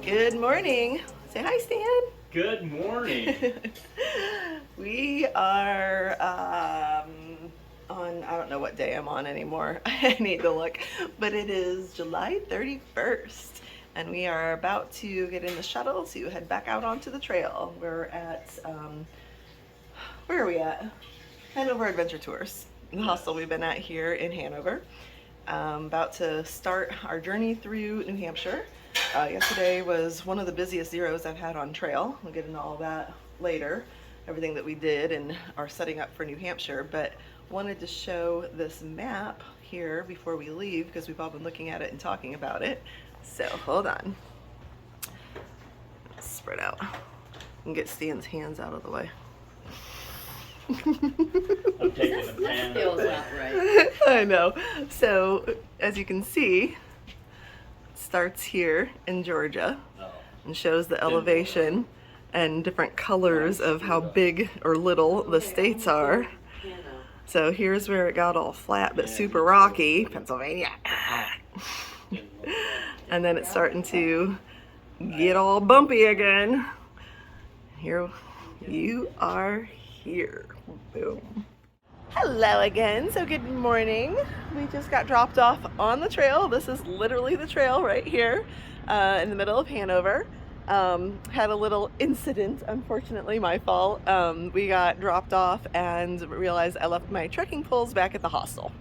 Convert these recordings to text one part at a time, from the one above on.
Good morning. Say hi, Stan. Good morning. We are on, I don't know what day I'm on anymore. I need to look. But it is July 31st. And we are about to get in the shuttle to head back out onto the trail. We're at, where are we at? Hanover Adventure Tours, the hostel we've been at here in Hanover. About to start our journey through New Hampshire. Yesterday was one of the busiest zeros I've had on trail. We'll get into all that later, everything that we did and are setting up for New Hampshire, but wanted to show this map here before we leave because we've all been looking at it and talking about it. So hold on. Spread out and get Stan's hands out of the way. I'm taking the That pan. feels about right. I know. So as you can see, it starts here in Georgia and shows the elevation and different colors of how big or little the states are. So here's where it got all flat but super rocky, Pennsylvania. And then it's starting to get all bumpy again. Here you are here. Boom. Hello again. So good morning. We just got dropped off on the trail. This is literally the trail right here in the middle of Hanover. Had a little incident, unfortunately my fault. We got dropped off and realized I left my trekking poles back at the hostel.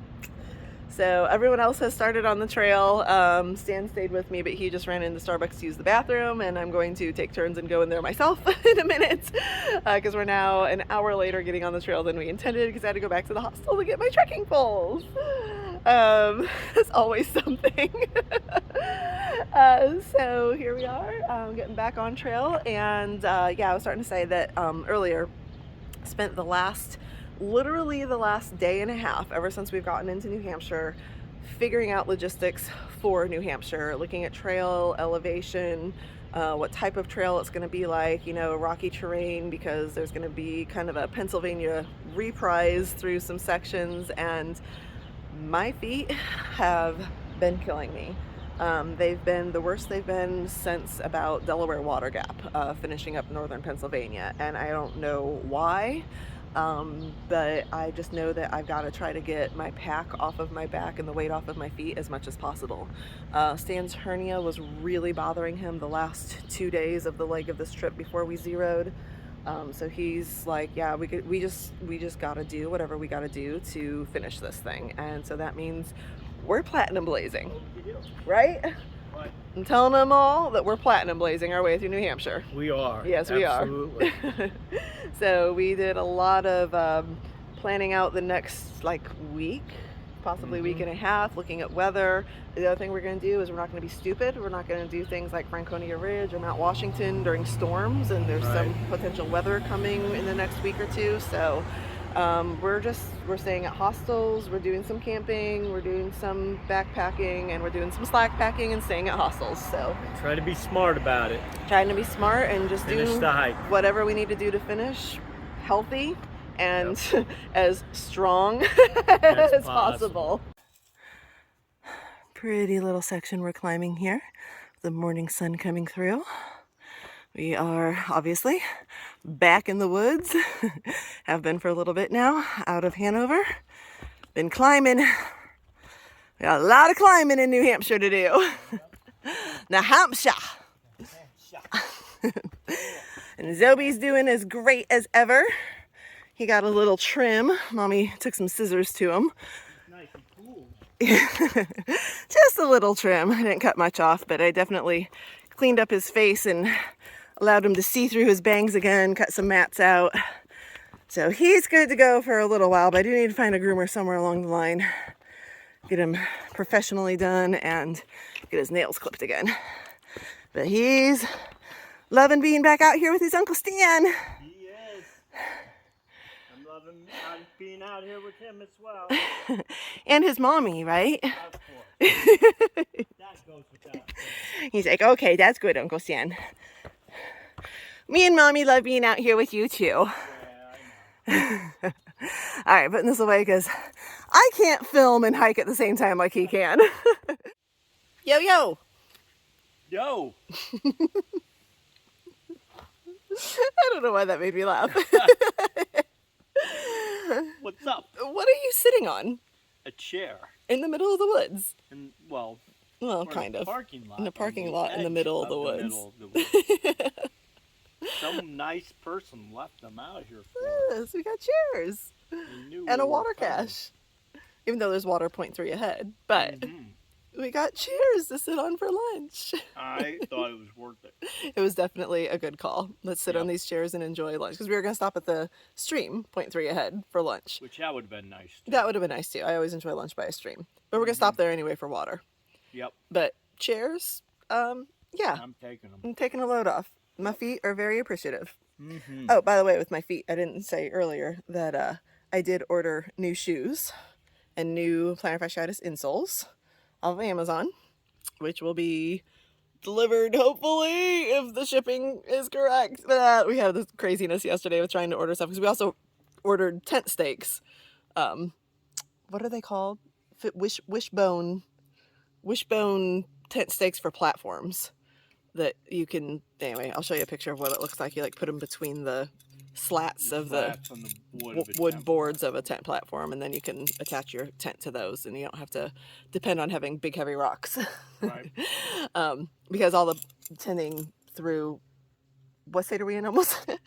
So everyone else has started on the trail. Stan stayed with me, but he just ran into Starbucks to use the bathroom, and I'm going to take turns and go in there myself in a minute because we're now an hour later getting on the trail than we intended because I had to go back to the hostel to get my trekking poles. It's always something. So here we are, getting back on trail, and yeah, I was starting to say that earlier, spent literally the last day and a half ever since we've gotten into New Hampshire figuring out logistics for New Hampshire, looking at trail elevation, what type of trail it's going to be like, you know, rocky terrain, because there's going to be kind of a Pennsylvania reprise through some sections, and my feet have been killing me. They've been the worst they've been since about Delaware Water Gap, finishing up northern Pennsylvania, and I don't know why. But I just know that I've got to try to get my pack off of my back and the weight off of my feet as much as possible. Stan's hernia was really bothering him the last 2 days of the leg of this trip before we zeroed. So he's like, yeah, we just got to do whatever we got to do to finish this thing. And so that means we're platinum blazing, right? I'm telling them all that we're platinum blazing our way through New Hampshire. We are. Yes, we Absolutely. are. So we did a lot of planning out the next week, possibly week and a half, looking at weather. The other thing we're going to do is we're not going to be stupid. We're not going to do things like Franconia Ridge or Mount Washington during storms, and there's some potential weather coming in the next week or two. So we're staying at hostels, we're doing some camping, we're doing some backpacking, and we're doing some slack packing and staying at hostels. So Try to be smart about it. trying to be smart and just Finish do the hike. whatever we need to do to finish healthy and as strong as possible. Pretty little section we're climbing here. The morning sun coming through. We are obviously back in the woods. Have been for a little bit now, out of Hanover. Been climbing. We got a lot of climbing in New Hampshire to do. New Hampshire. And Zobie's doing as great as ever. He got a little trim. Mommy took some scissors to him. Nice and cool. Just a little trim. I didn't cut much off, but I definitely cleaned up his face and allowed him to see through his bangs again, cut some mats out. So he's good to go for a little while, but I do need to find a groomer somewhere along the line. Get him professionally done and get his nails clipped again. But he's loving being back out here with his Uncle Stan. He is. I'm loving being out here with him as well. And his mommy, right? Of course. That goes without saying. He's like, okay, that's good, Uncle Stan. Me and Mommy love being out here with you too. Yeah, I know. All right, putting this away because I can't film and hike at the same time like he can. Yo, yo. Yo! I don't know why that made me laugh. What's up? What are you sitting on? A chair. In the middle of the woods? Well, kind of. Parking lot. In a parking lot in the edge middle of the the woods. middle of the woods. Some nice person left them out here for us. Yes, we got chairs. And a water cache. Even though there's water 0.3 ahead. But we got chairs to sit on for lunch. I thought it was worth it. It was definitely a good call. Let's sit on these chairs and enjoy lunch. Because we were going to stop at the stream 0.3 ahead for lunch. Which that would have been nice too. That would have been nice too. I always enjoy lunch by a stream. But we're going to stop there anyway for water. Yep. But chairs, yeah. I'm taking them. I'm taking a load off. My feet are very appreciative. Oh, by the way, with my feet, I didn't say earlier that I did order new shoes and new plantar fasciitis insoles off of Amazon, which will be delivered, hopefully, if the shipping is correct. We had this craziness yesterday with trying to order stuff, because we also ordered tent stakes. What are they called? Wishbone tent stakes for platforms that you can, anyway, I'll show you a picture of what it looks like. You like put them between the slats of the wood boards of a tent platform, and then you can attach your tent to those, and you don't have to depend on having big heavy rocks. Right. Because all the tending through, what state are we in? Almost said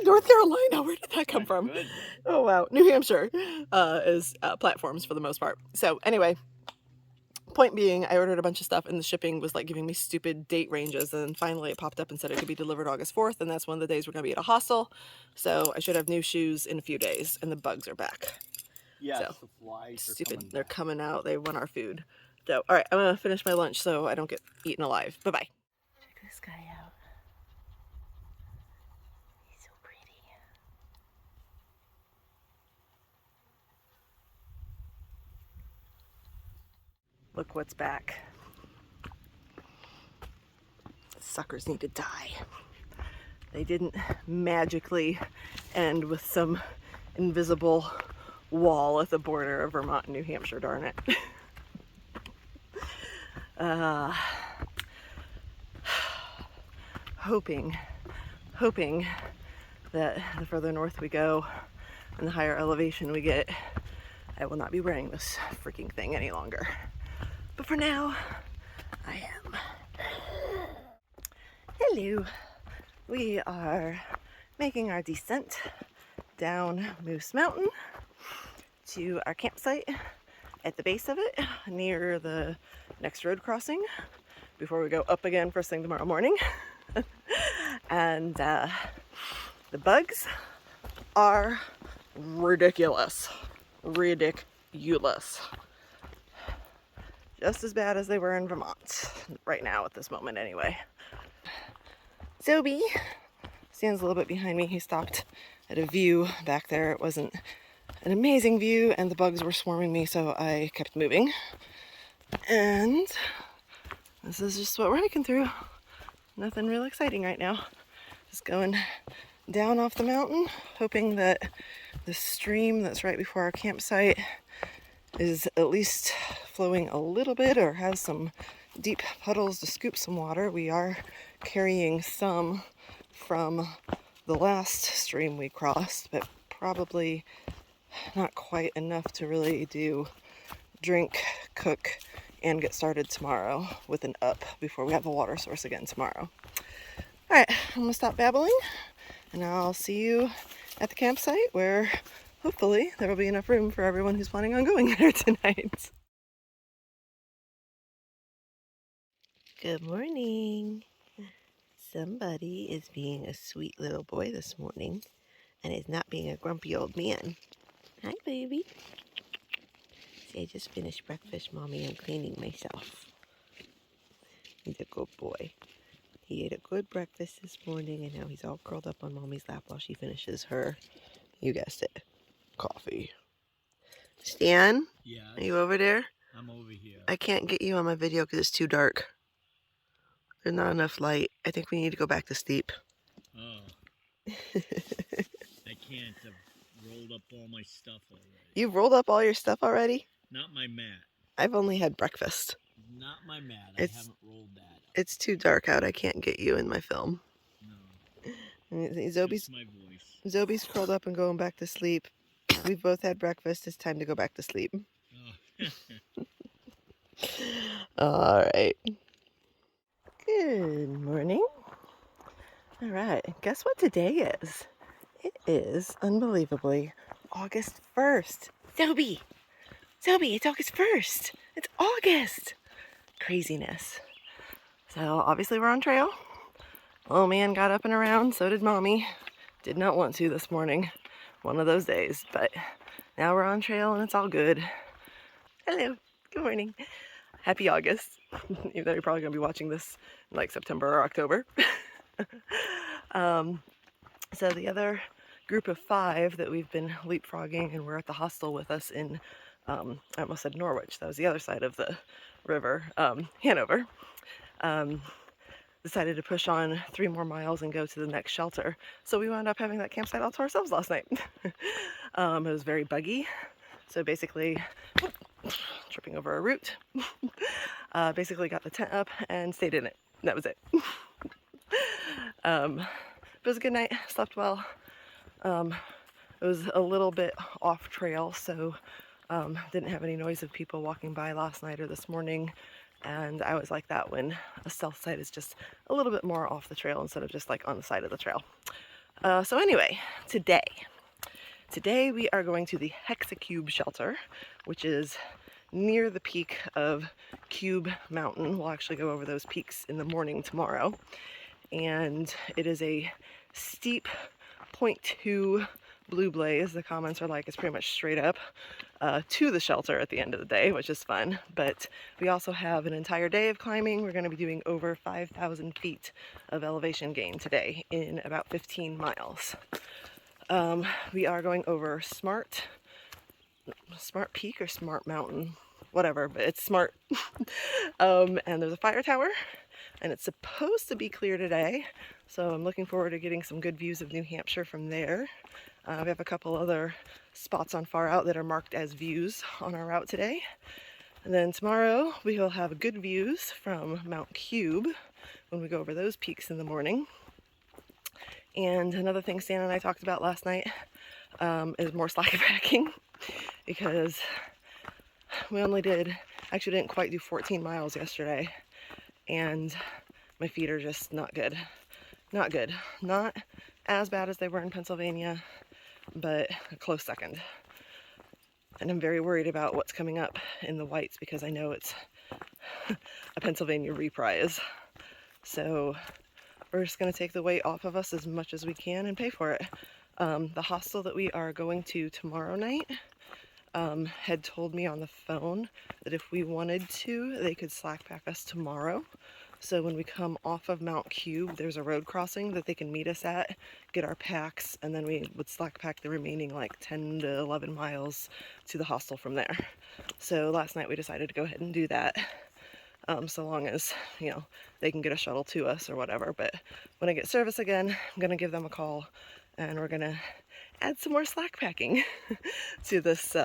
North Carolina. Where did that come from? Good. Oh wow, New Hampshire is platforms for the most part. So anyway, point being, I ordered a bunch of stuff and the shipping was like giving me stupid date ranges, and then finally it popped up and said it could be delivered August 4th, and that's one of the days we're going to be at a hostel, so I should have new shoes in a few days, and the bugs are back. Yes, so, the flies stupid. are coming They're back. coming out. They want our food. So, all right, I'm going to finish my lunch so I don't get eaten alive. Bye-bye. Check this guy out. He's so pretty. Look what's back. Suckers need to die. They didn't magically end with some invisible wall at the border of Vermont and New Hampshire, darn it. Hoping that the further north we go and the higher elevation we get, I will not be wearing this freaking thing any longer. But for now, I am. Hello. We are making our descent down Moose Mountain to our campsite at the base of it, near the next road crossing, before we go up again first thing tomorrow morning. And the bugs are ridiculous. Ridiculous. Just as bad as they were in Vermont, right now at this moment anyway. Zobi stands a little bit behind me. He stopped at a view back there. It wasn't an amazing view and the bugs were swarming me, so I kept moving. And this is just what we're hiking through. Nothing real exciting right now. Just going down off the mountain, hoping that the stream that's right before our campsite is at least flowing a little bit or has some deep puddles to scoop some water. We are carrying some from the last stream we crossed, but probably not quite enough to really do drink, cook, and get started tomorrow with an up before we have a water source again tomorrow. All right, I'm gonna stop babbling and I'll see you at the campsite where hopefully there will be enough room for everyone who's planning on going there tonight. Good morning. Somebody is being a sweet little boy this morning and is not being a grumpy old man. Hi, baby. See, I just finished breakfast, Mommy. I'm cleaning myself. He's a good boy. He ate a good breakfast this morning, and now he's all curled up on Mommy's lap while she finishes her, you guessed it, coffee. Stan? Yeah. Are you over there? I'm over here. I can't get you on my video because it's too dark. There's not enough light. I think we need to go back to sleep. Oh. I can't. I've rolled up all my stuff already. You've rolled up all your stuff already? Not my mat. I've only had breakfast. Not my mat. I haven't rolled that It's too dark out. I can't get you in my film. No, Zobi's, just my voice. Zobi's curled up and going back to sleep. We've both had breakfast. It's time to go back to sleep. Oh. All right. Good morning. All right. Guess what today is? It is, unbelievably, August 1st. Zobi! Zobi, it's August 1st. It's August. Craziness. So obviously we're on trail. Little man got up and around, so did mommy. Did not want to this morning. One of those days, but now we're on trail and it's all good. Hello, good morning. Happy August. Even though you're probably gonna be watching this in like September or October. So the other group of 5 that we've been leapfrogging and were at the hostel with us in, I almost said Norwich, that was the other side of the river, Hanover, decided to push on 3 more miles and go to the next shelter. So we wound up having that campsite all to ourselves last night. It was very buggy. So basically, tripping over a root, basically got the tent up and stayed in it. That was it. It was a good night, slept well. It was a little bit off trail, so didn't have any noise of people walking by last night or this morning. And I always like that when a stealth site is just a little bit more off the trail instead of just like on the side of the trail. So anyway, today we are going to the Hexacube shelter, which is near the peak of Cube Mountain. We'll actually go over those peaks in the morning tomorrow. And it is a steep 0.2 blue blaze. The comments are like it's pretty much straight up to the shelter at the end of the day, which is fun. But we also have an entire day of climbing. We're going to be doing over 5,000 feet of elevation gain today in about 15 miles. We are going over Smart Peak or Smart Mountain, whatever, but it's Smart. And there's a fire tower, and it's supposed to be clear today, so I'm looking forward to getting some good views of New Hampshire from there. We have a couple other spots on Far Out that are marked as views on our route today. And then tomorrow we will have good views from Mount Cube when we go over those peaks in the morning. And another thing Stan and I talked about last night is more slack packing, because we actually didn't quite do 14 miles yesterday, and my feet are just not good. Not good. Not as bad as they were in Pennsylvania, but a close second. And I'm very worried about what's coming up in the whites, because I know it's a Pennsylvania reprise. So we're just going to take the weight off of us as much as we can and pay for it. The hostel that we are going to tomorrow night had told me on the phone that if we wanted to, they could slack pack us tomorrow. So when we come off of Mount Cube, there's a road crossing that they can meet us at, get our packs, and then we would slack pack the remaining like 10 to 11 miles to the hostel from there. So last night we decided to go ahead and do that, so long as, you know, they can get a shuttle to us or whatever. But when I get service again, I'm going to give them a call, and we're going to add some more slack packing to this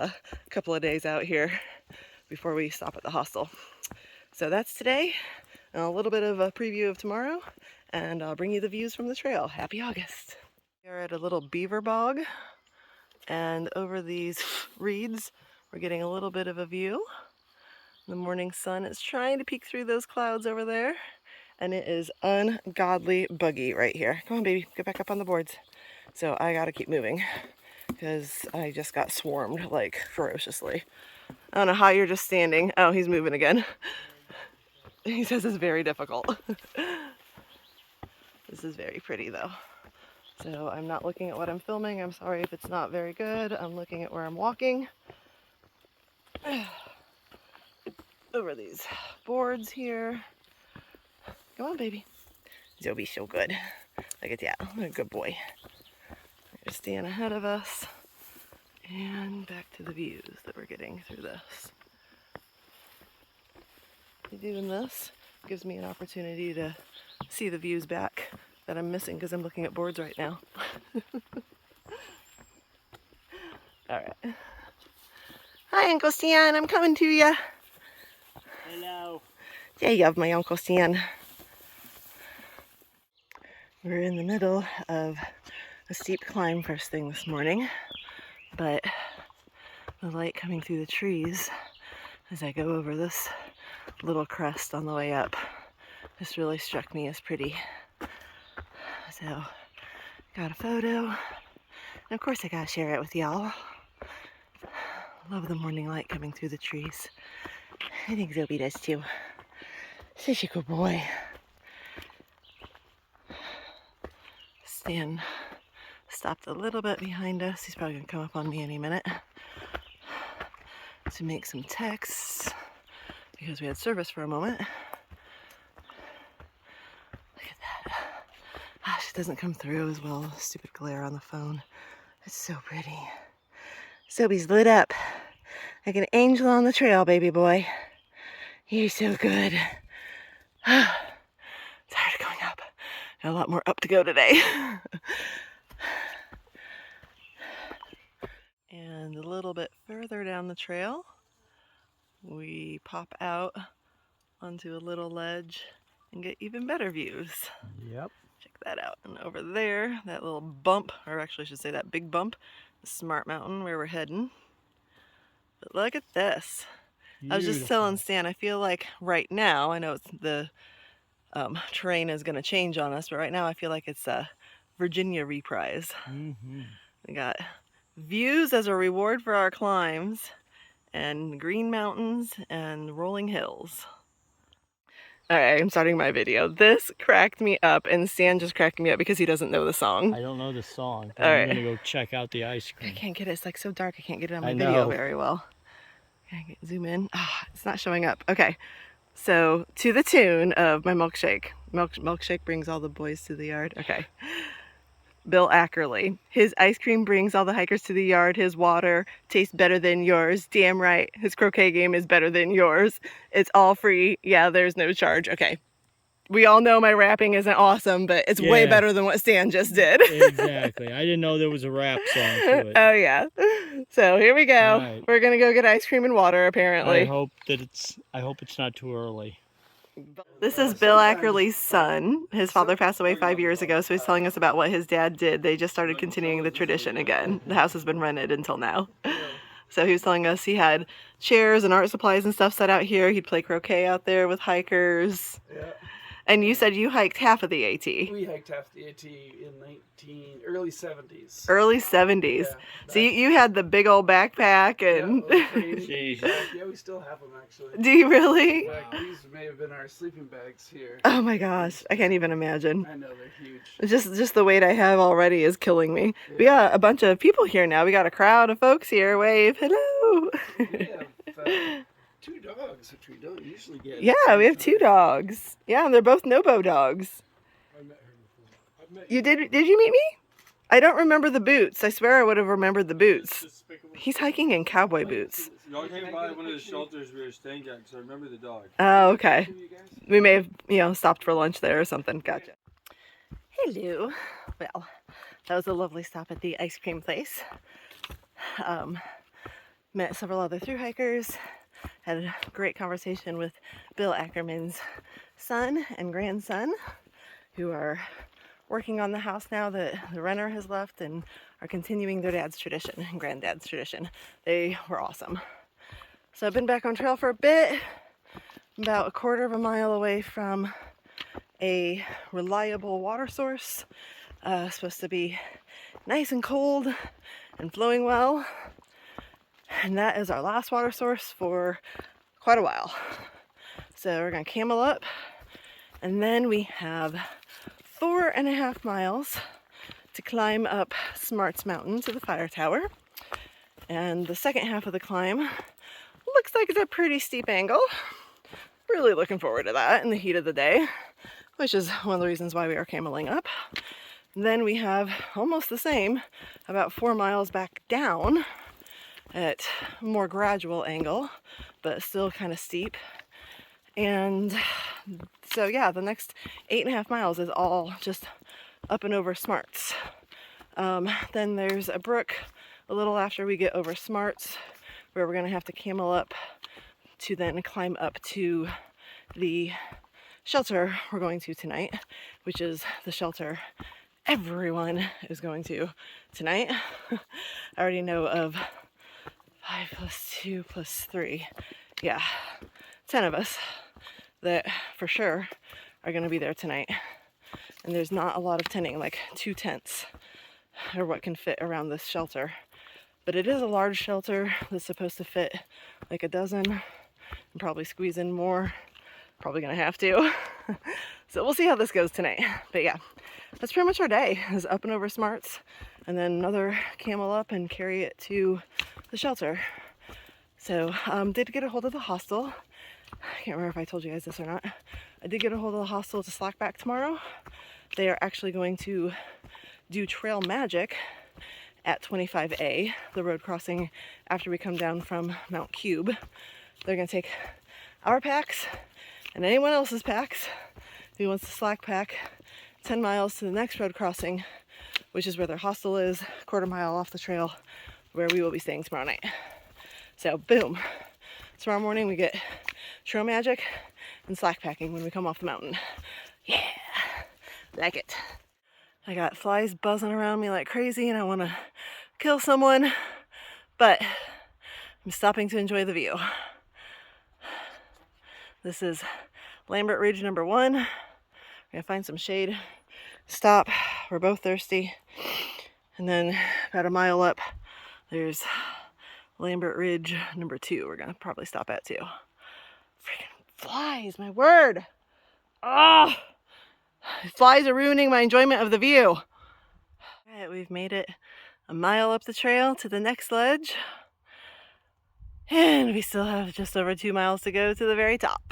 couple of days out here before we stop at the hostel. So that's today. A little bit of a preview of tomorrow, and I'll bring you the views from the trail. Happy August. We're at a little beaver bog, and over these reeds we're getting a little bit of a view. The morning sun is trying to peek through those clouds over there, and it is ungodly buggy right here. Come on, baby, get back up on the boards. So I gotta keep moving because I just got swarmed like ferociously. I don't know how you're just standing. Oh, he's moving again. He says it's very difficult. This is very pretty though. So I'm not looking at what I'm filming. I'm sorry if it's not very good. I'm looking at where I'm walking. Over these boards here. Come on, baby. Zobi's so good. Look at that. What a good boy. They're staying ahead of us. And back to the views that we're getting through this. Doing this gives me an opportunity to see the views back that I'm missing because I'm looking at boards right now. All right. Hi, Uncle Stan. I'm coming to you. Hello. There you have my Uncle Stan. We're in the middle of a steep climb first thing this morning, but the light coming through the trees as I go over this little crest on the way up just really struck me as pretty. So, got a photo, and of course I gotta share it with y'all. Love the morning light coming through the trees. I think Zoe does too. Such a good boy. Stan stopped a little bit behind us. He's probably gonna come up on me any minute to make some texts because we had service for a moment. Look at that. Gosh, it doesn't come through as well. Stupid glare on the phone. It's so pretty. Sobe's lit up like an angel on the trail, baby boy. You're so good. Tired of going up. Got a lot more up to go today. And a little bit further down the trail, we pop out onto a little ledge and get even better views. Yep. Check that out. And over there, that little bump, or actually I should say that big bump, the Smart Mountain where we're heading. But look at this. Beautiful. I was just telling Stan, I feel like right now, I know it's the terrain is going to change on us, but right now I feel like it's a Virginia reprise. We got views as a reward for our climbs, and green mountains and rolling hills. Alright, I'm starting my video. This cracked me up, and Stan just cracked me up because he doesn't know the song. I don't know the song, but I'm gonna go check out the ice cream. I can't get it. It's like so dark I can't get it on my video very well. Okay, zoom in. It's not showing up. Okay, so to the tune of my milkshake. Milkshake brings all the boys to the yard. Okay. Bill Ackerley. His ice cream brings all the hikers to the yard. His water tastes better than yours. Damn right. His croquet game is better than yours. It's all free. Yeah, there's no charge. Okay. We all know my rapping isn't awesome, but it's way better than what Stan just did. Exactly. I didn't know there was a rap song to it. Oh yeah. So here we go. Right. We're gonna go get ice cream and water apparently. I hope it's not too early. This is Bill Ackerley's son. His father passed away 5 years ago, so he's telling us about what his dad did. They just started continuing the tradition again. The house has been rented until now. So he was telling us he had chairs and art supplies and stuff set out here. He'd play croquet out there with hikers. Yeah. And you said you hiked half of the AT. We hiked half the AT in early 70s. Early 70s. Yeah, so you had the big old backpack and... Yeah, we still have them actually. Do you really? In fact, these may have been our sleeping bags here. Oh my gosh, I can't even imagine. I know, they're huge. Just the weight I have already is killing me. Yeah. We got a bunch of people here now. We got a crowd of folks here. Wave, hello. We have 2 dogs, which we don't usually get. Yeah, we have 2 dogs. Yeah, and they're both Nobo dogs. I met her before. You did you meet me? I don't remember the boots. I swear I would have remembered the boots. He's hiking in cowboy boots. Y'all came by one of the shelters we were staying at, so I remember the dog. Oh, okay. We may have, stopped for lunch there or something. Gotcha. Hello. Well, that was a lovely stop at the ice cream place. Met several other thru-hikers. Had a great conversation with Bill Ackerman's son and grandson, who are working on the house now that the renter has left and are continuing their dad's tradition and granddad's tradition. They were awesome. So I've been back on trail for a bit, about a quarter of a mile away from a reliable water source. Supposed to be nice and cold and flowing well. And that is our last water source for quite a while. So we're gonna camel up, and then we have 4.5 miles to climb up Smarts Mountain to the fire tower. And the second half of the climb looks like it's a pretty steep angle. Really looking forward to that in the heat of the day, which is one of the reasons why we are cameling up. And then we have almost the same, about 4 miles back down at a more gradual angle, but still kind of steep. And so yeah, the next 8.5 miles is all just up and over Smarts. Then there's a brook a little after we get over Smarts where we're gonna have to camel up to then climb up to the shelter we're going to tonight, which is the shelter everyone is going to tonight. I already know of 5 plus 2 plus 3. Yeah, 10 of us that for sure are going to be there tonight. And there's not a lot of tenting, like 2 tents are what can fit around this shelter. But it is a large shelter that's supposed to fit like a dozen and probably squeeze in more. Probably gonna have to. So we'll see how this goes tonight. But yeah, that's pretty much our day, is up and over Smarts and then another camel up and carry it to the shelter. So did get a hold of the hostel. I can't remember if I told you guys this or not. I did get a hold of the hostel to slack back tomorrow. They are actually going to do trail magic at 25A, the road crossing after we come down from Mount Cube. They're gonna take our packs and anyone else's packs who wants to slack pack 10 miles to the next road crossing, which is where their hostel is, a quarter mile off the trail where we will be staying tomorrow night. So boom, tomorrow morning we get trail magic and slack packing when we come off the mountain. Yeah, like it. I got flies buzzing around me like crazy and I want to kill someone, but I'm stopping to enjoy the view. This is Lambert Ridge number 1. We're gonna find some shade, stop, we're both thirsty. And then about a mile up, there's Lambert Ridge number 2. We're gonna probably stop at too. Freaking flies, my word. Ah! Flies are ruining my enjoyment of the view. All right, we've made it a mile up the trail to the next ledge. And we still have just over 2 miles to go to the very top.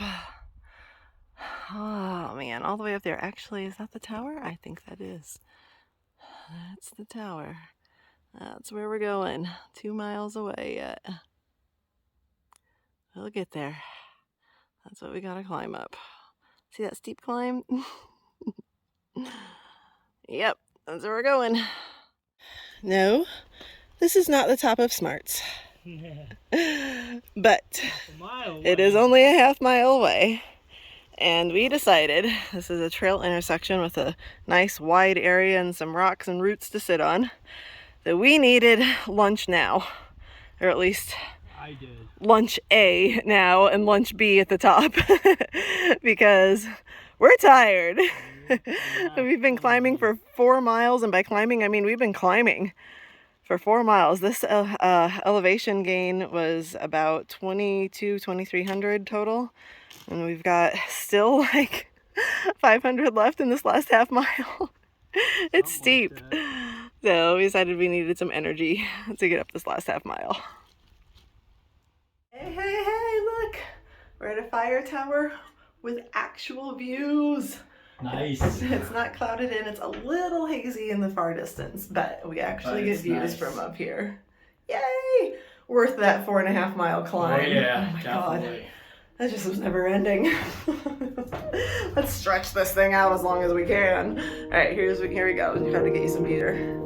Oh man, all the way up there. Actually, is that the tower? I think that is. That's the tower. That's where we're going. 2 miles away yet. We'll get there. That's what we gotta climb up. See that steep climb? Yep, that's where we're going. No, this is not the top of Smarts. But it is only a half mile away. And we decided, this is a trail intersection with a nice wide area and some rocks and roots to sit on, that we needed lunch now. Or at least I did. lunch A now and lunch B at the top. Because we're tired. We've been climbing for 4 miles, and by climbing I mean we've been climbing for 4 miles. This elevation gain was about 2,300 total, and we've got still like 500 left in this last half mile. It's steep. So we decided we needed some energy to get up this last half mile. Hey, hey, hey, look! We're at a fire tower with actual views. Nice. It's not clouded in, it's a little hazy in the far distance, but we actually get views from up here. Yay! Worth that 4.5 mile climb. Oh yeah, oh my definitely. God. That just was never ending. Let's stretch this thing out as long as we can. Alright, here we go. Try to get you some view.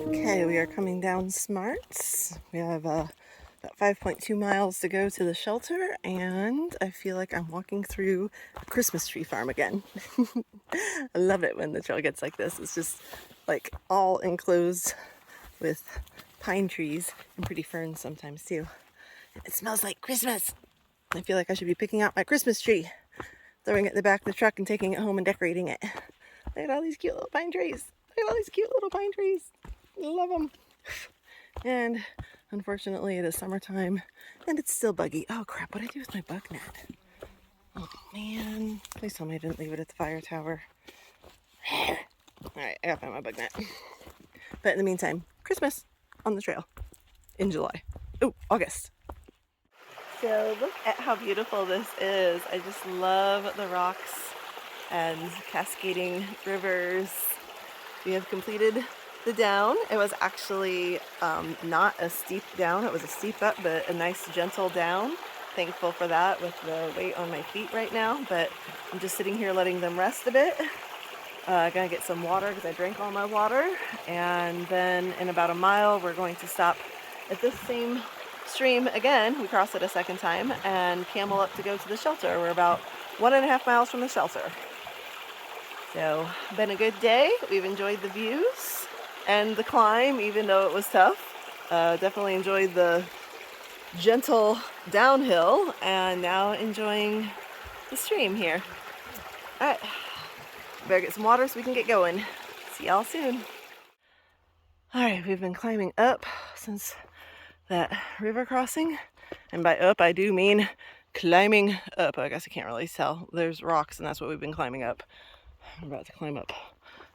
Okay, we are coming down Smarts. We have about 5.2 miles to go to the shelter, and I feel like I'm walking through a Christmas tree farm again. I love it when the trail gets like this. It's just like all enclosed with pine trees and pretty ferns sometimes too. It smells like Christmas. I feel like I should be picking out my Christmas tree, throwing it in the back of the truck and taking it home and decorating it. Look at all these cute little pine trees. Look at all these cute little pine trees. Love them. And Unfortunately, it is summertime and it's still buggy. Oh crap, what did I do with my bug net? Oh man, please tell me I didn't leave it at the fire tower. Alright, I gotta find my bug net. But in the meantime, Christmas on the trail in July. Oh, August. So look at how beautiful this is. I just love the rocks and cascading rivers. We have completed the down. It was actually not a steep down. It was a steep up, but a nice gentle down. Thankful for that with the weight on my feet right now, but I'm just sitting here letting them rest a bit. Gonna get some water because I drank all my water, and then in about a mile we're going to stop at this same stream again. We cross it a second time and camel up to go to the shelter. We're about 1.5 miles from the shelter. So been a good day. We've enjoyed the views and the climb, even though it was tough. Definitely enjoyed the gentle downhill, and now enjoying the stream here. All right, better get some water so we can get going. See y'all soon. All right, we've been climbing up since that river crossing, and by up I do mean climbing up. I guess I can't really tell. There's rocks, and that's what we've been climbing up. I'm about to climb up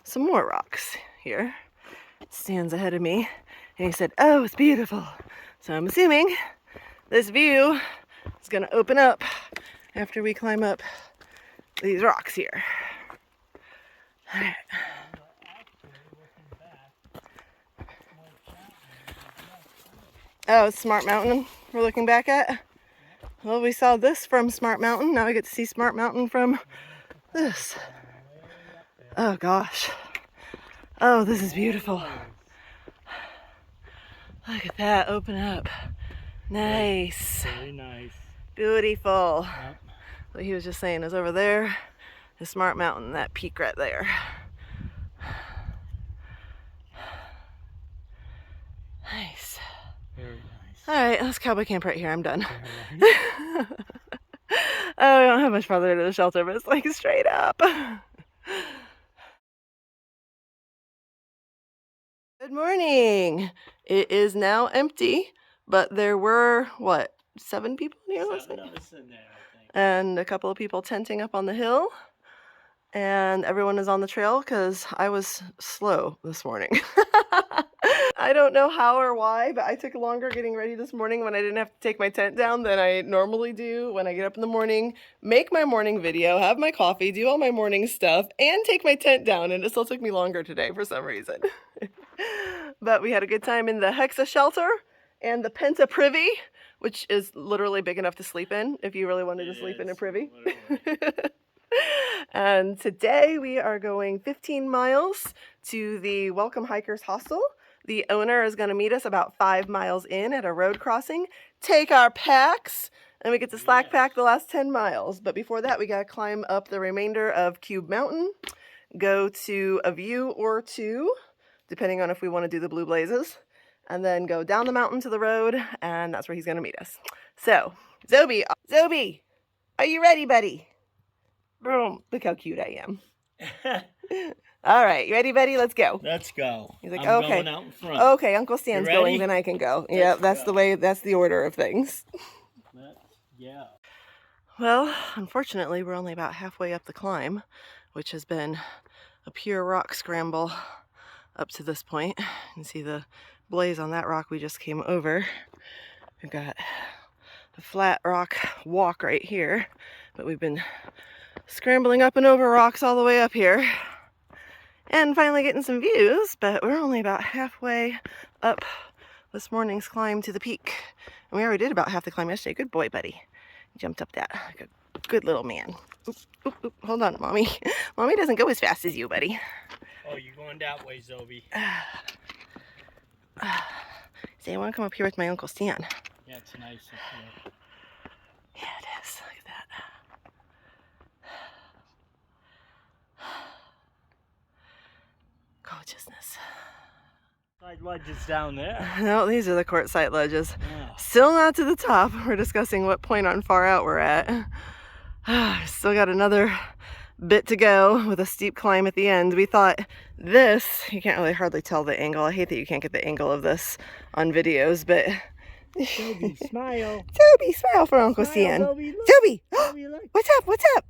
some more rocks here. Stands ahead of me, and he said, "Oh, it's beautiful." So I'm assuming this view is going to open up after we climb up these rocks here. All right. Oh, it's Smart Mountain we're looking back at? Well, we saw this from Smart Mountain. Now we get to see Smart Mountain from this. Oh gosh. Oh, this is beautiful. Look at that, open up. Nice. Very nice. Beautiful. Yep. What he was just saying is over there is Smart Mountain, that peak right there. Nice. Very nice. All right, let's cowboy camp right here. I'm done. Oh, we don't have much farther to the shelter, but it's like straight up. Good morning. It is now empty, but there were, what, 7 people in here last night? And a couple of people tenting up on the hill. And everyone is on the trail because I was slow this morning. I don't know how or why, but I took longer getting ready this morning when I didn't have to take my tent down than I normally do when I get up in the morning, make my morning video, have my coffee, do all my morning stuff, and take my tent down. And it still took me longer today for some reason. But we had a good time in the Hexa shelter and the Penta Privy, which is literally big enough to sleep in if you really wanted to sleep in a privy. And today we are going 15 miles to the Welcome Hikers Hostel. The owner is going to meet us about 5 miles in at a road crossing, take our packs, and we get to slack pack the last 10 miles. But before that, we got to climb up the remainder of Cube Mountain, go to a view or two, depending on if we want to do the Blue Blazes, and then go down the mountain to the road, and that's where he's going to meet us. So, Zobi, are you ready, buddy? Boom. Look how cute I am. All right, you ready, buddy? Let's go. Let's go. He's like, I'm okay. Going out in front. Okay, Uncle Stan's going, then I can go. Yeah, that's the way, that's the order of things. Yeah. Well, unfortunately, we're only about halfway up the climb, which has been a pure rock scramble up to this point. You can see the blaze on that rock we just came over. We've got a flat rock walk right here, but we've been scrambling up and over rocks all the way up here and finally getting some views, but we're only about halfway up this morning's climb to the peak, and we already did about half the climb yesterday. Good boy, buddy. Jumped up that like a good little man. Oop, oop, oop. Hold on, Mommy. Mommy doesn't go as fast as you, buddy. Oh, you're going that way, Zobi. See, I want to come up here with my Uncle Stan. Yeah, it's nice up here. Yeah, it is. Look at that. Gorgeousness. Side ledges down there. No, these are the quartzite ledges. Yeah. Still not to the top. We're discussing what point on far out we're at. Still got another bit to go with a steep climb at the end. We thought this, you can't really hardly tell the angle. I hate that you can't get the angle of this on videos, but Toby, smile. Toby, smile for Uncle Smile, Stan. Toby, look. Toby, Toby, look. what's up? What's up?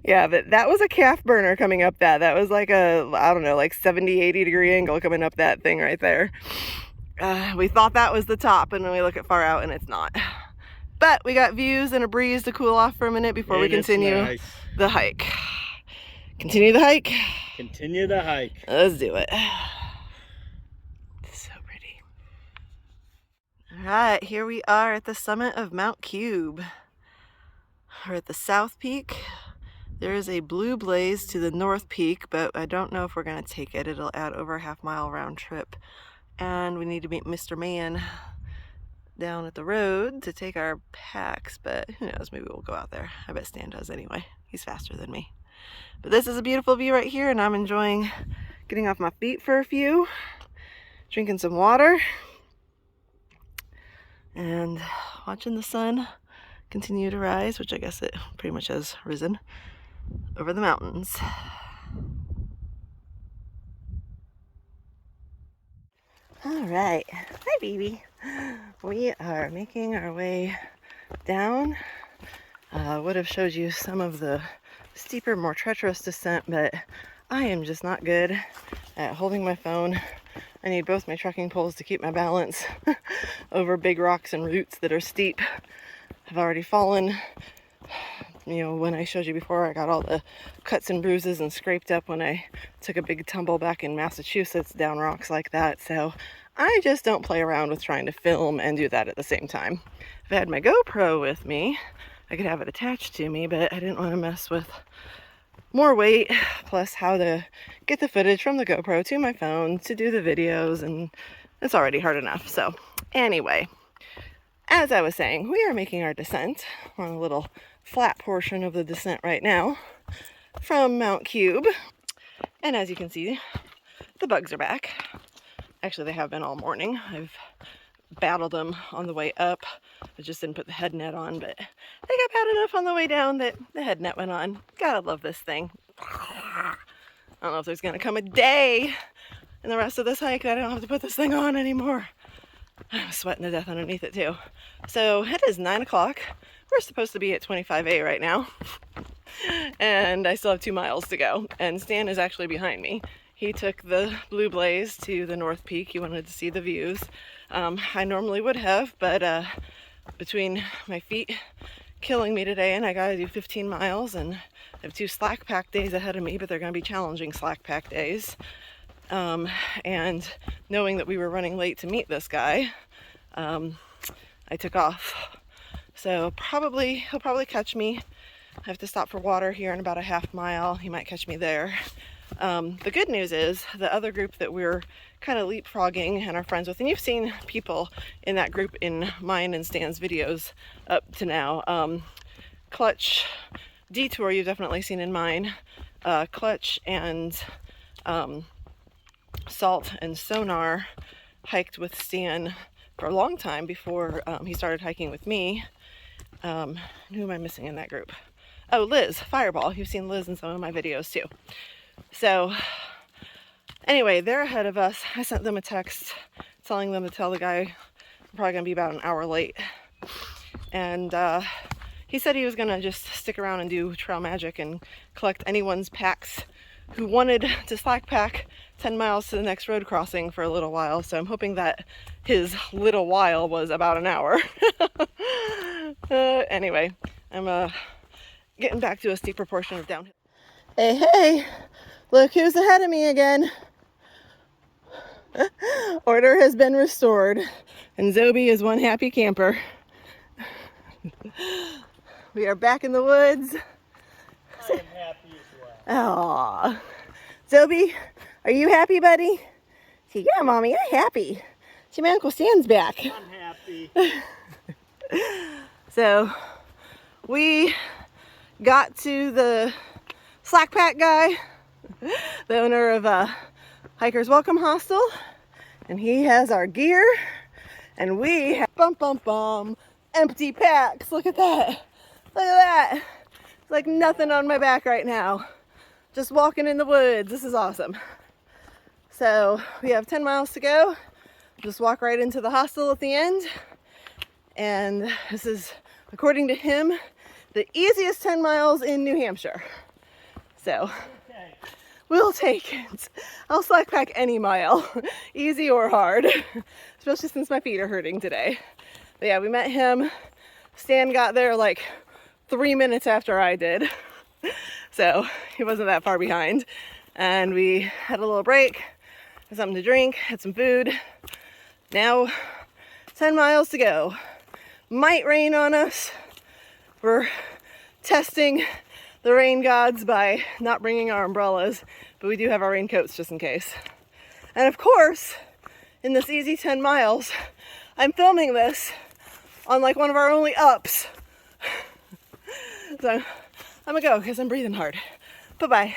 Yeah, but that was a calf burner coming up that. That was like a, I don't know, like 70, 80 degree angle coming up that thing right there. We thought that was the top, and then we look at far out and it's not. But we got views and a breeze to cool off for a minute before we continue the hike. Continue the hike? Continue the hike. Let's do it. So pretty. All right, here we are at the summit of Mount Cube. We're at the south peak. There is a blue blaze to the north peak, but I don't know if we're gonna take it. It'll add over a half-mile round trip. And we need to meet Mr. Man down at the road to take our packs, but who knows, maybe we'll go out there. I bet Stan does anyway. He's faster than me. But this is a beautiful view right here, and I'm enjoying getting off my feet for a few, drinking some water, and watching the sun continue to rise, which I guess it pretty much has risen over the mountains. All right, hi baby. We are making our way down. Would have showed you some of the steeper, more treacherous descent, but I am just not good at holding my phone. I need both my trekking poles to keep my balance over big rocks and roots that are steep. I've already fallen. You know, when I showed you before, I got all the cuts and bruises and scraped up when I took a big tumble back in Massachusetts down rocks like that. So I just don't play around with trying to film and do that at the same time. If I had my GoPro with me, I could have it attached to me, but I didn't want to mess with more weight, plus how to get the footage from the GoPro to my phone to do the videos, and it's already hard enough. So anyway, as I was saying, we are making our descent on a little flat portion of the descent right now from Mount Cube. And as you can see, the bugs are back. Actually, they have been all morning. I've battled them on the way up. I just didn't put the head net on, but they got bad enough on the way down that the head net went on. Gotta love this thing. I don't know if there's gonna come a day in the rest of this hike that I don't have to put this thing on anymore. I'm sweating to death underneath it too. So it is 9 o'clock. We're supposed to be at 25A right now. And I still have 2 miles to go. And Stan is actually behind me. He took the blue blaze to the north peak. He wanted to see the views. I normally would have, but between my feet killing me today and I gotta do 15 miles and I have 2 slack pack days ahead of me, but they're gonna be challenging slack pack days. And knowing that we were running late to meet this guy, I took off. So he'll probably catch me. I have to stop for water here in about a half mile. He might catch me there. The good news is the other group that we're kind of leapfrogging and are friends with, and you've seen people in that group in mine and Stan's videos up to now. Clutch Detour you've definitely seen in mine. Clutch and Salt and Sonar hiked with Stan for a long time before he started hiking with me. Who am I missing in that group? Oh, Liz, Fireball. You've seen Liz in some of my videos too. So anyway, they're ahead of us. I sent them a text telling them to tell the guy I'm probably gonna be about an hour late. And he said he was gonna just stick around and do trail magic and collect anyone's packs who wanted to slack pack 10 miles to the next road crossing for a little while. So I'm hoping that his little while was about an hour. Anyway, I'm getting back to a steeper portion of downhill. Hey, look who's ahead of me again. Order has been restored, and Zobi is one happy camper. We are back in the woods. I am happy as well. Aww. Zobi, are you happy, buddy? See, yeah, Mommy, I'm happy. See, my Uncle Stan's back. I'm happy. So, we got to the slack pack guy, the owner of Hiker's Welcome Hostel, and he has our gear, and we have empty packs. Look at that. Look at that. It's like nothing on my back right now. Just walking in the woods. This is awesome. So we have 10 miles to go. Just walk right into the hostel at the end. And this is, according to him, the easiest 10 miles in New Hampshire. So we'll take it. I'll slack pack any mile, easy or hard, especially since my feet are hurting today. But yeah, we met him. Stan got there like 3 minutes after I did. So he wasn't that far behind. And we had a little break, had something to drink, had some food. Now 10 miles to go. Might rain on us. We're testing the rain gods by not bringing our umbrellas, but we do have our raincoats just in case. And of course, in this easy 10 miles, I'm filming this on like one of our only ups. So I'm gonna go because I'm breathing hard. Bye-bye.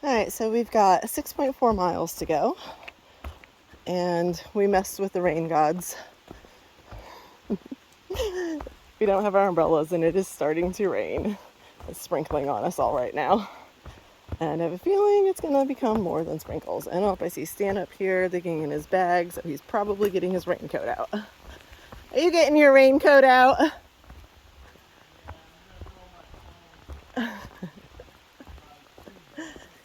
All right, so we've got 6.4 miles to go, and we messed with the rain gods. We don't have our umbrellas and it is starting to rain. It's sprinkling on us all right now. And I have a feeling it's gonna become more than sprinkles. And I see Stan up here digging in his bag, so he's probably getting his raincoat out. Are you getting your raincoat out?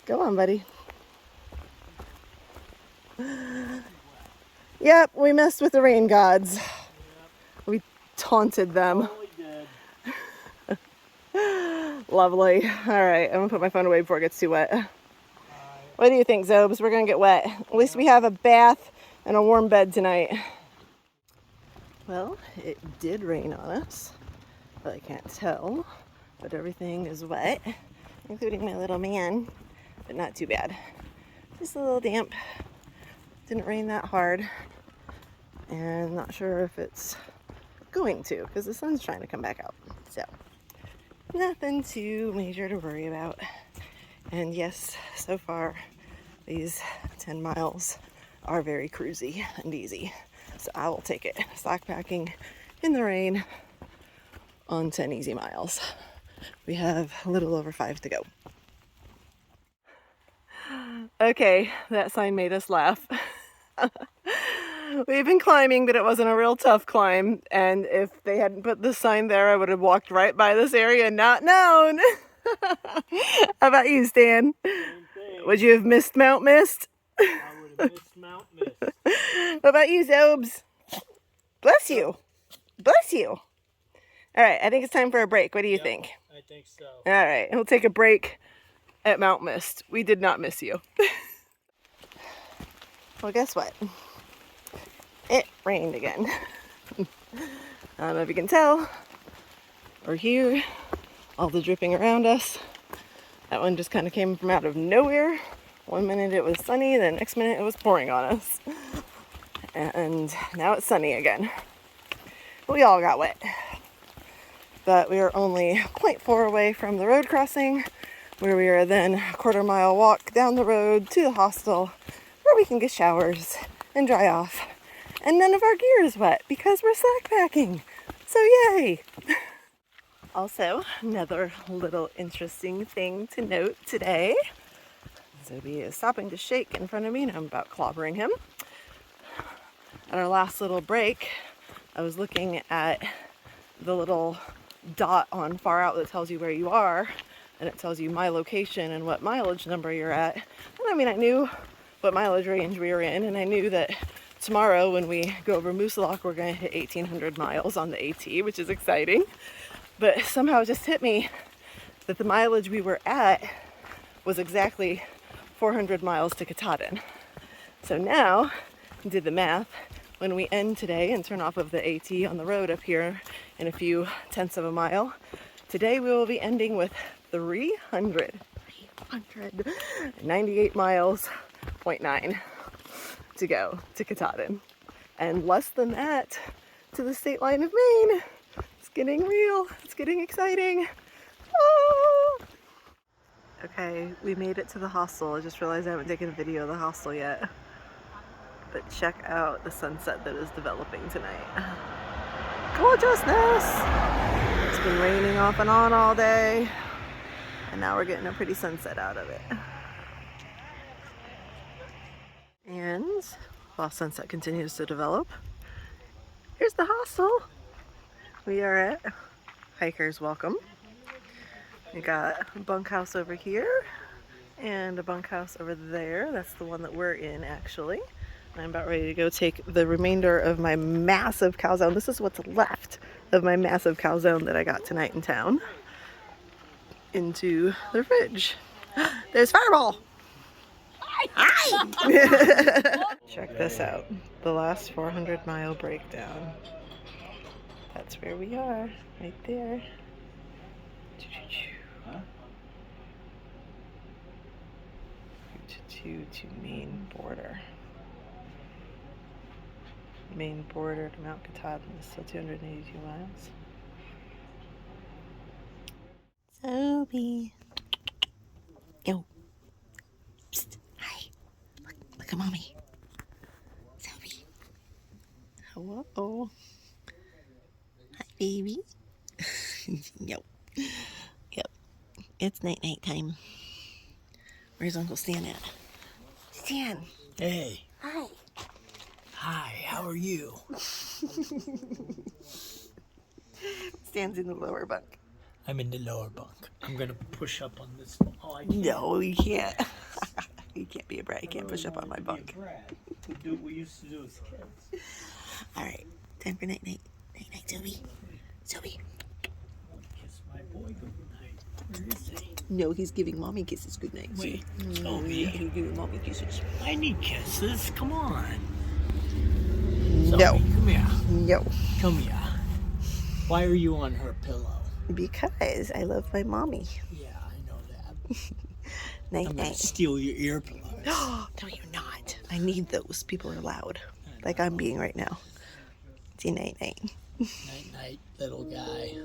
Go on, buddy. Yep, we messed with the rain gods. We taunted them. Lovely. All right, I'm gonna put my phone away before it gets too wet. What do you think, Zobes? We're gonna get wet. At least we have a bath and a warm bed tonight. Well, it did rain on us, but I can't tell. But everything is wet, including my little man, but not too bad. Just a little damp. Didn't rain that hard, and not sure if it's going to, because the sun's trying to come back out. So nothing too major to worry about. And yes, so far these 10 miles are very cruisy and easy, so I will take it. Slack packing in the rain on 10 easy miles. We have a little over 5 to go. Okay, that sign made us laugh. We've been climbing, but it wasn't a real tough climb, and if they hadn't put this sign there, I would have walked right by this area and not known. How about you, Stan? Would you have missed Mount Mist? I would have missed Mount Mist. What about you, Zobes? Bless you. Bless you. All right, I think it's time for a break. What do you think? I think so. All right, we'll take a break at Mount Mist. We did not miss you. Well, guess what? It rained again. I don't know if you can tell or hear all the dripping around us. That one just kind of came from out of nowhere. One minute it was sunny, the next minute it was pouring on us. And now it's sunny again. We all got wet. But we are only 0.4 away from the road crossing, where we are then a quarter-mile walk down the road to the hostel, where we can get showers and dry off. And none of our gear is wet because we're slack packing. So yay! Also, another little interesting thing to note today. Zoe is stopping to shake in front of me and I'm about clobbering him. At our last little break, I was looking at the little dot on far out that tells you where you are, and it tells you my location and what mileage number you're at. And I mean, I knew what mileage range we were in, and I knew that tomorrow when we go over Moose Lock, we're going to hit 1,800 miles on the AT, which is exciting. But somehow it just hit me that the mileage we were at was exactly 400 miles to Katahdin. So now, I did the math. When we end today and turn off of the AT on the road up here in a few tenths of a mile, today we will be ending with 398 miles, 0.9 to go to Katahdin. And less than that to the state line of Maine. It's getting real. It's getting exciting. Oh! Okay, we made it to the hostel. I just realized I haven't taken a video of the hostel yet. But check out the sunset that is developing tonight. Gorgeousness! It's been raining off and on all day, and now we're getting a pretty sunset out of it. And while sunset continues to develop, here's the hostel. We are at Hikers Welcome. We got a bunkhouse over here and a bunkhouse over there. That's the one that we're in, actually. I'm about ready to go take the remainder of my massive calzone. This is what's left of my massive calzone that I got tonight in town into the fridge. There's Fireball! Hi! Check this out. The last 400-mile breakdown. That's where we are, right there. To Maine border. Maine border to Mount Katahdin is still 282 miles. Sophie. Yo. Psst. Hi. Look at mommy. Sophie. Hello. Hi, baby. Yo. Yep. It's night-night time. Where's Uncle Stan at? Stan. Hey. Hi. Hi, how are you? Stan's in the lower bunk. I'm in the lower bunk. I'm gonna push up on this. Oh, I can't. No, you can't. You can't be a brat. You can't push up on my bunk. We used to do as kids. All right, time for night night. Night night, Toby. Toby. Kiss my boy good night. Where is he? No, he's giving mommy kisses good night. Wait, See? Toby. He's giving mommy kisses. I need kisses. Come on. No. Sophie, come here. No. Come here. Why are you on her pillow? Because I love my mommy. Yeah, I know that. Night I'm gonna night. steal your earplugs. No, you're not. I need those. People are loud. Like I'm being right now. See, night night. Night, night, little guy.